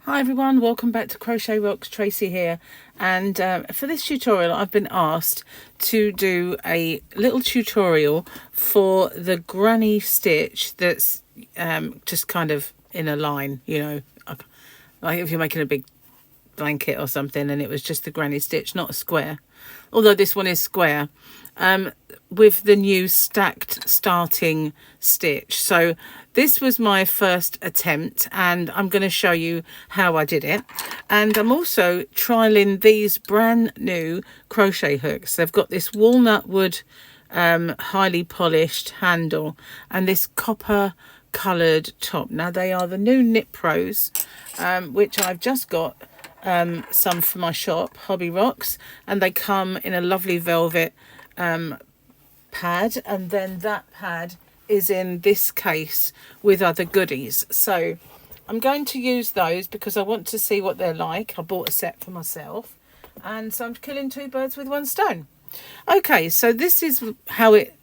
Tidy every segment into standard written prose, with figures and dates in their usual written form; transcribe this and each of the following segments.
Hi everyone, welcome back to Crochet Rocks. Tracy here, and for this tutorial I've been asked to do a little tutorial for the granny stitch that's just kind of in a line, you know, like if you're making a big blanket or something and it was just the granny stitch, not a square, although this one is square, with the new stacked starting stitch. So this was my first attempt and I'm going to show you how I did it. And I'm also trialing these brand new crochet hooks. They've got this walnut wood highly polished handle and this copper coloured top. Now they are the new NitPros, which I've just got some for my shop, Hobby Rocks, and they come in a lovely velvet pad, and then that pad is in this case with other goodies. So I'm going to use those because I want to see what they're like. I bought a set for myself, and so I'm killing two birds with one stone. Okay, so this is how it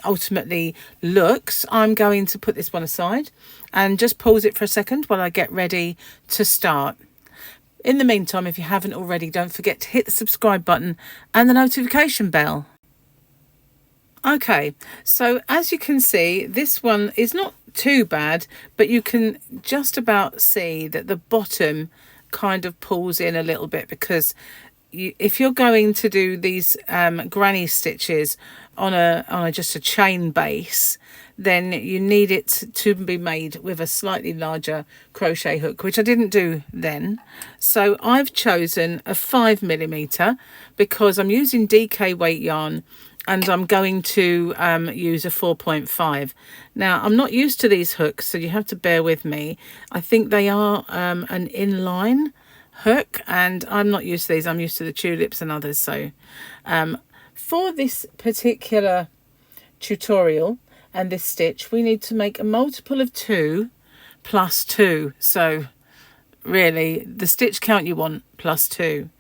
ultimately looks. I'm going to put this one aside and just pause it for a second while I get ready to start. In the meantime, if you haven't already, don't forget to hit the subscribe button and the notification bell. Okay, so as you can see, this one is not too bad, but you can just about see that the bottom kind of pulls in a little bit because if you're going to do these granny stitches on a just a chain base, then you need it to be made with a slightly larger crochet hook, which I didn't do then. So I've chosen a 5mm because I'm using DK weight yarn and I'm going to use a 4.5. Now, I'm not used to these hooks, so you have to bear with me. I think they are an inline hook, and I'm not used to these. I'm used to the tulips and others. So for this particular tutorial and this stitch, we need to make a multiple of 2 plus 2. So really, the stitch count you want plus 2.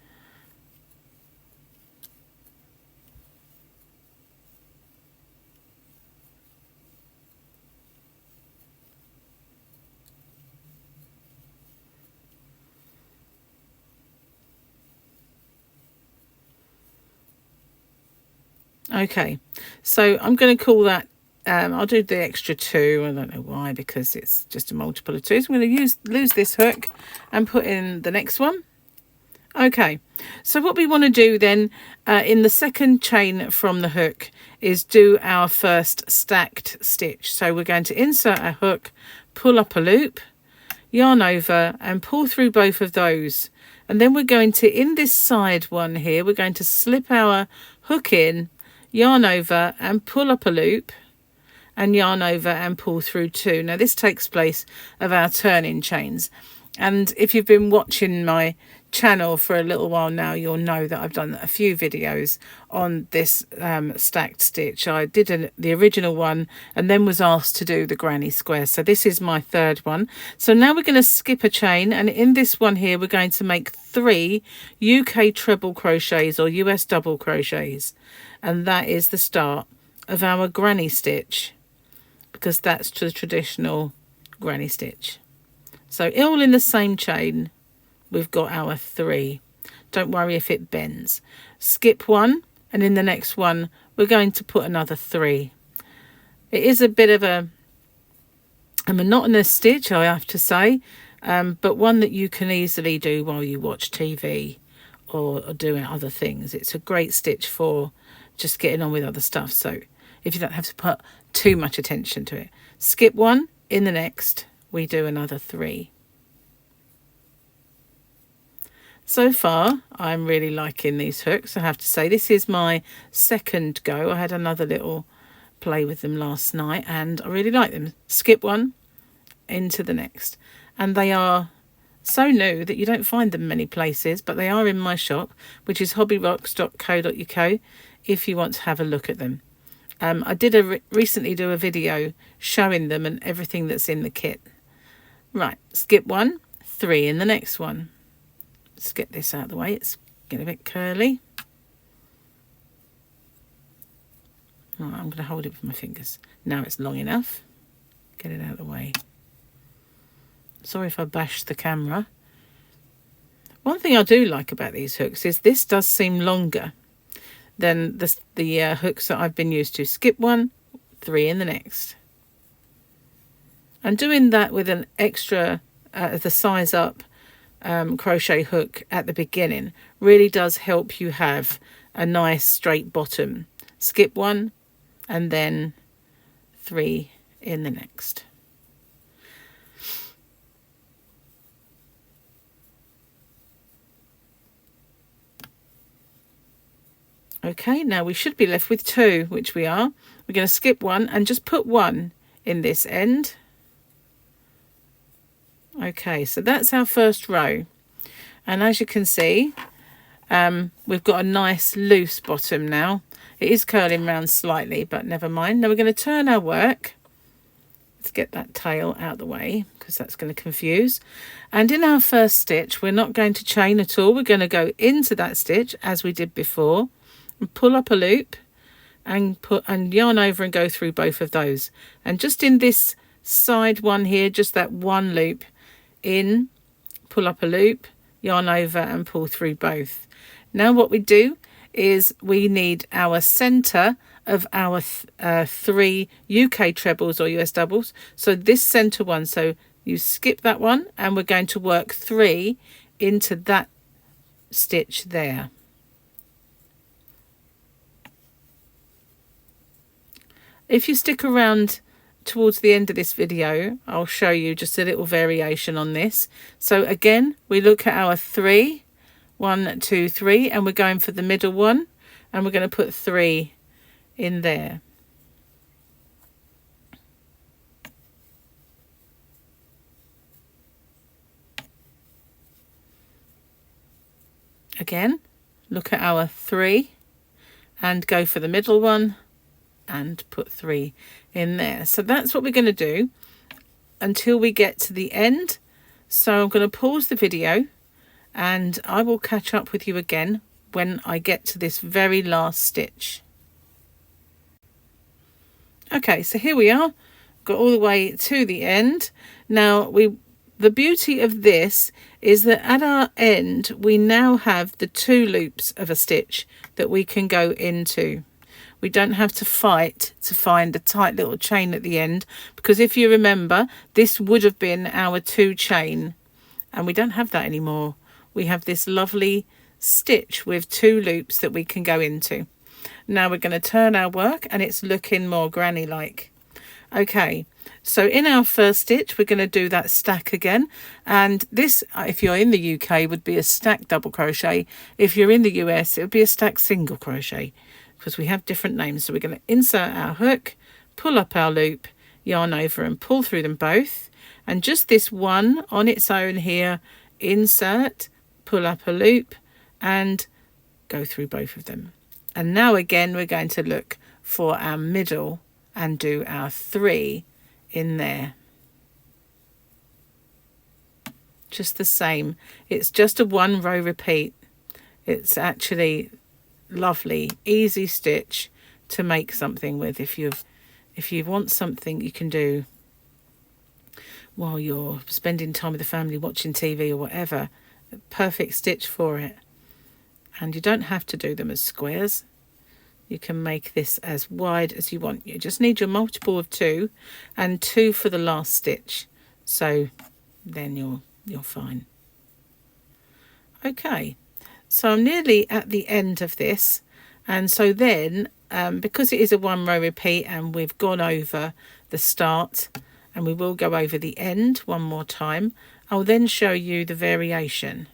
Okay, so I'm going to call that, I'll do the extra 2. I don't know why, because it's just a multiple of 2. So I'm going to lose this hook and put in the next one. Okay, so what we want to do then in the second chain from the hook is do our first stacked stitch. So we're going to insert a hook, pull up a loop, yarn over and pull through both of those. And then we're going to, in this side one here, we're going to slip our hook in, yarn over and pull up a loop and yarn over and pull through 2. Now this takes place of our turning chains, and if you've been watching my channel for a little while now, you'll know that I've done a few videos on this stacked stitch. I did the original one and then was asked to do the granny square, so this is my third one. So now we're going to skip a chain, and in this one here we're going to make 3 UK treble crochets or US double crochets, and that is the start of our granny stitch, because that's the traditional granny stitch. So all in the same chain we've got our 3. Don't worry if it bends. Skip 1, and in the next one we're going to put another 3. It is a bit of a monotonous stitch, I have to say, but one that you can easily do while you watch TV or doing other things. It's a great stitch for just getting on with other stuff, so if you don't have to put too much attention to it. Skip 1, in the next we do another 3. So far I'm really liking these hooks, I have to say. This is my second go. I had another little play with them last night and I really like them. Skip 1, into the next, and they are so new that you don't find them many places, but they are in my shop, which is hobbyrocks.co.uk, if you want to have a look at them. I did recently do a video showing them and everything that's in the kit. Right, skip 1, 3 in the next one. Let's get this out of the way, it's getting a bit curly. Right, I'm going to hold it with my fingers. Now it's long enough. Get it out of the way. Sorry if I bashed the camera. One thing I do like about these hooks is this does seem longer than the hooks that I've been used to. Skip one, 3 in the next. And doing that with an extra, the size up crochet hook at the beginning really does help you have a nice straight bottom. Skip one and then 3 in the next. Okay, now we should be left with 2, which we are. We're going to skip one and just put 1 in this end. Okay, so that's our first row. And as you can see, we've got a nice loose bottom now. It is curling round slightly, but never mind. Now we're going to turn our work. Let's get that tail out of the way because that's going to confuse. And in our first stitch, we're not going to chain at all. We're going to go into that stitch as we did before and pull up a loop and yarn over and go through both of those. And just in this side one here, just that one loop in, pull up a loop, yarn over and pull through both. Now what we do is we need our center of our 3 UK trebles or US doubles. So this center one, so you skip that one and we're going to work 3 into that stitch there. If you stick around towards the end of this video, I'll show you just a little variation on this. So again, we look at our 3, 1, 2, 3, and we're going for the middle one, and we're going to put 3 in there. Again, look at our 3 and go for the middle one and put 3 in there. So that's what we're going to do until we get to the end. So I'm going to pause the video and I will catch up with you again when I get to this very last stitch. Okay, so here we are, got all the way to the end. Now the beauty of this is that at our end we now have the 2 loops of a stitch that we can go into. We don't have to fight to find a tight little chain at the end, because if you remember, this would have been our 2 chain, and we don't have that anymore. We have this lovely stitch with 2 loops that we can go into. Now we're going to turn our work and it's looking more granny like. Okay, so in our first stitch we're going to do that stack again, and this, if you're in the UK, would be a stack double crochet. If you're in the US, it would be a stack single crochet, because we have different names. So we're going to insert our hook, pull up our loop, yarn over and pull through them both, and just this one on its own here, insert, pull up a loop and go through both of them. And now again we're going to look for our middle and do our 3 in there. Just the same, it's just a 1 row repeat. It's actually lovely, easy stitch to make something with. If you want something you can do while you're spending time with the family, watching TV or whatever, a perfect stitch for it. And you don't have to do them as squares. You can make this as wide as you want. You just need your multiple of 2 and 2 for the last stitch. So then you're fine. Okay, so I'm nearly at the end of this, and so then because it is a 1 row repeat and we've gone over the start and we will go over the end one more time, I'll then show you the variation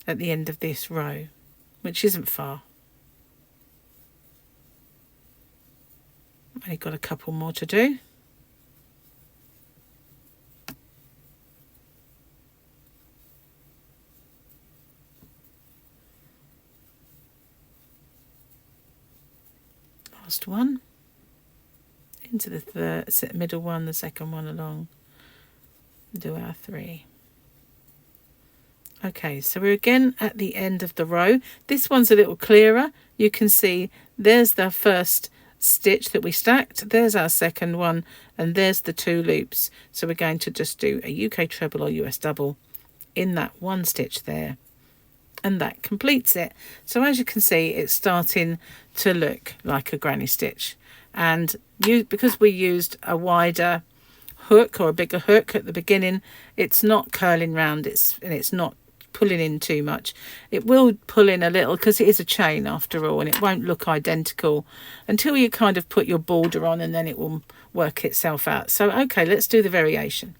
at the end of this row, which isn't far. Only got a couple more to do. Last one into the middle one, the second one along, do our 3. Okay, so we're again at the end of the row. This one's a little clearer. You can see there's the first stitch that we stacked, there's our second one, and there's the 2 loops. So we're going to just do a UK treble or US double in that 1 stitch there, and that completes it. So as you can see, it's starting to look like a granny stitch. And because we used a wider hook or a bigger hook at the beginning, it's not curling round, it's not pulling in too much. It will pull in a little because it is a chain after all, and it won't look identical until you kind of put your border on, and then it will work itself out. So okay, let's do the variation.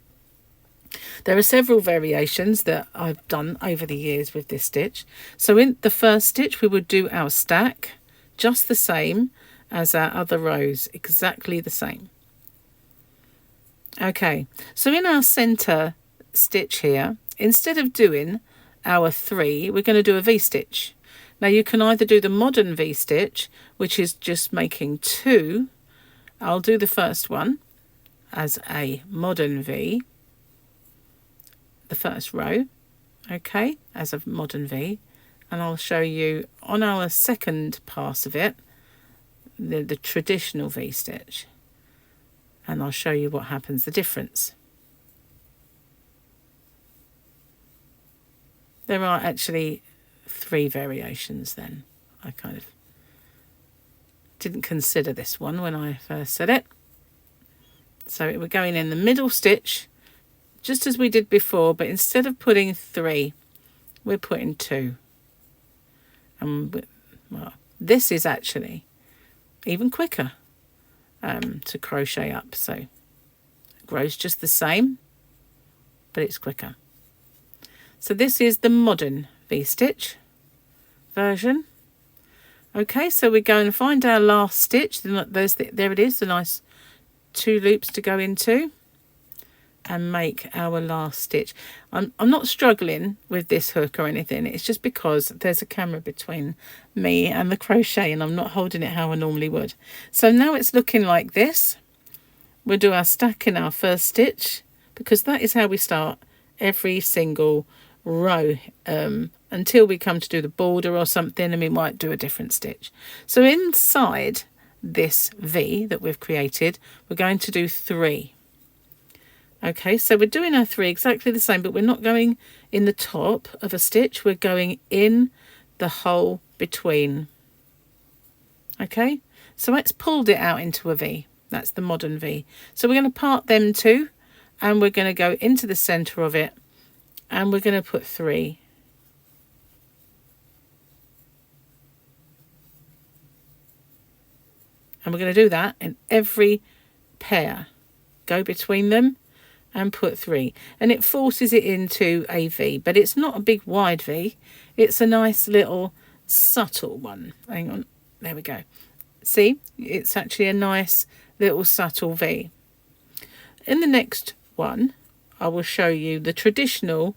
There are several variations that I've done over the years with this stitch. So in the first stitch we would do our stack just the same as our other rows, exactly the same. Okay, so in our center stitch here, instead of doing our 3, we're going to do a V-stitch. Now you can either do the modern V-stitch, which is just making 2. I'll do the first one as a modern V, the first row, okay, as a modern V, and I'll show you on our second pass of it the traditional V-stitch, and I'll show you what happens, the difference. There are actually 3 variations then. I kind of didn't consider this one when I first said it. So we're going in the middle stitch, just as we did before, but instead of putting 3, we're putting 2. And well, this is actually even quicker to crochet up. So it grows just the same, but it's quicker. So this is the modern V-stitch version. Okay, so we go and find our last stitch. There it is, the nice 2 loops to go into, and make our last stitch. I'm not struggling with this hook or anything. It's just because there's a camera between me and the crochet, and I'm not holding it how I normally would. So now it's looking like this. We'll do our stack in our first stitch, because that is how we start every single row until we come to do the border or something, and we might do a different stitch. So inside this V that we've created, we're going to do 3. Okay, so we're doing our 3 exactly the same, but we're not going in the top of a stitch, we're going in the hole between. Okay, so let's pulled it out into a V. That's the modern V. So we're going to part them 2, and we're going to go into the center of it, and we're going to put 3. And we're going to do that in every pair. Go between them and put 3. And it forces it into a V, but it's not a big wide V. It's a nice little subtle one. Hang on. There we go. See? It's actually a nice little subtle V. In the next one, I will show you the traditional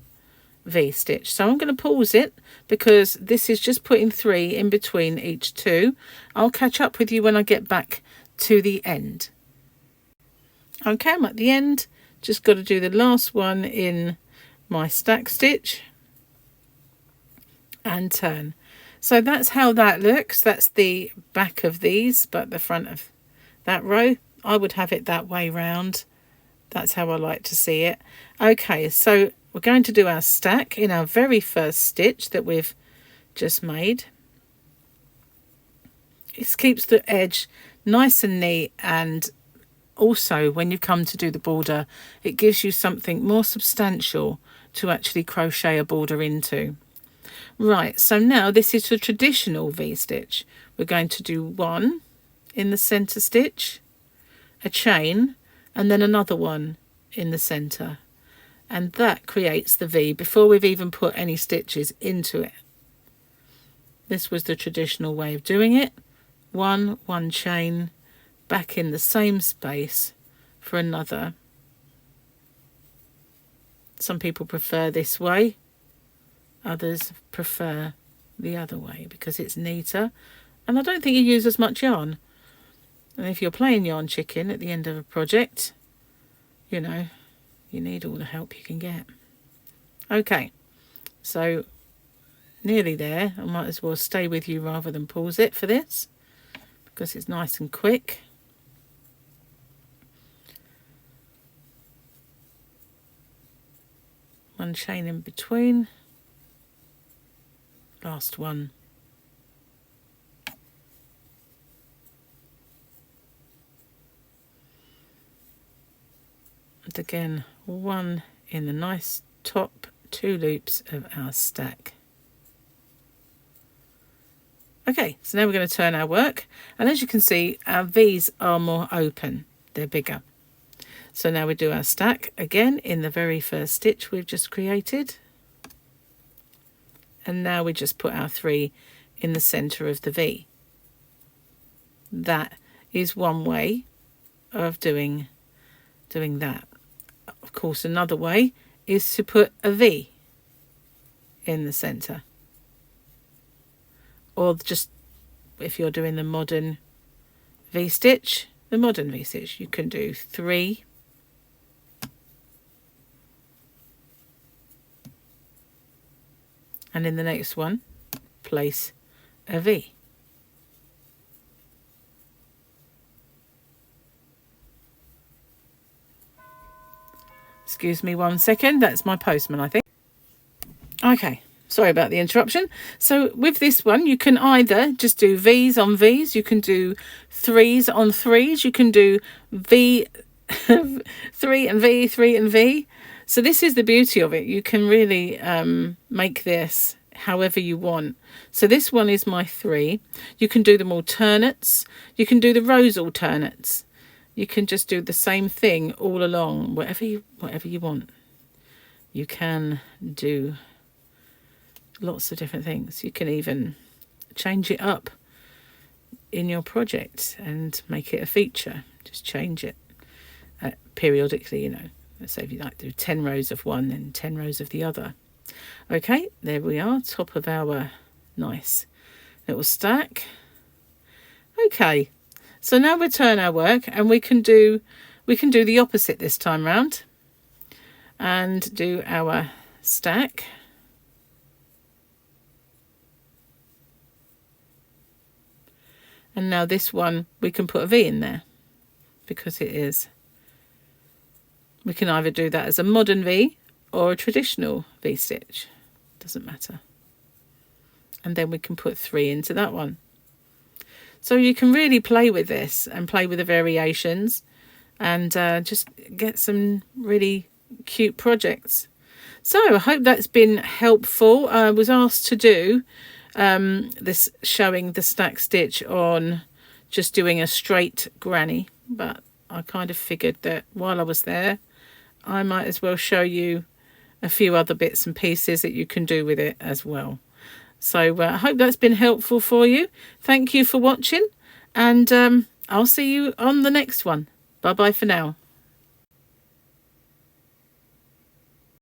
V-stitch. So I'm going to pause it because this is just putting 3 in between each 2. I'll catch up with you when I get back to the end. Okay, I'm at the end. Just got to do the last one in my stack stitch and turn. So that's how that looks. That's the back of these, but the front of that row, I would have it that way round. That's how I like to see it. Okay, so we're going to do our stack in our very first stitch that we've just made. It keeps the edge nice and neat, and also when you come to do the border, it gives you something more substantial to actually crochet a border into. Right, so now this is the traditional V-stitch. We're going to do 1 in the center stitch, a chain, and then another one in the center, and that creates the V before we've even put any stitches into it. This was the traditional way of doing it. 1 chain, back in the same space for another. Some people prefer this way, others prefer the other way because it's neater, and I don't think you use as much yarn. And if you're playing yarn chicken at the end of a project, you know, you need all the help you can get. Okay, so nearly there. I might as well stay with you rather than pause it for this because it's nice and quick. One chain in between. last one. And again, one in the nice top 2 loops of our stack. Okay, so now we're going to turn our work, and as you can see, our V's are more open, they're bigger. So now we do our stack again in the very first stitch we've just created, and now we just put our 3 in the center of the V. That is one way of doing that. Of course, another way is to put a V in the center, or just if you're doing the modern V-stitch, you can do 3 and in the next one place a V. Excuse me 1 second, that's my postman, I think. Okay, sorry about the interruption. So with this one, you can either just do V's on V's, you can do 3's on 3's, you can do V, 3 and V, 3 and V. So this is the beauty of it. You can really make this however you want. So this one is my 3. You can do them alternates. You can do the rows alternates. You can just do the same thing all along, whatever you want. You can do lots of different things. You can even change it up in your project and make it a feature. Just change it periodically, you know. Let's say if you like to do 10 rows of one and 10 rows of the other. Okay, there we are, top of our nice little stack. Okay, so now we turn our work and we can do the opposite this time round and do our stack. And now this one we can put a V in there because it is. We can either do that as a modern V or a traditional V-stitch. Doesn't matter. And then we can put 3 into that one. So you can really play with this and play with the variations and just get some really cute projects. So I hope that's been helpful. I was asked to do this showing the stack stitch on just doing a straight granny, but I kind of figured that while I was there, I might as well show you a few other bits and pieces that you can do with it as well. So I hope that's been helpful for you. Thank you for watching, and I'll see you on the next one. Bye bye for now.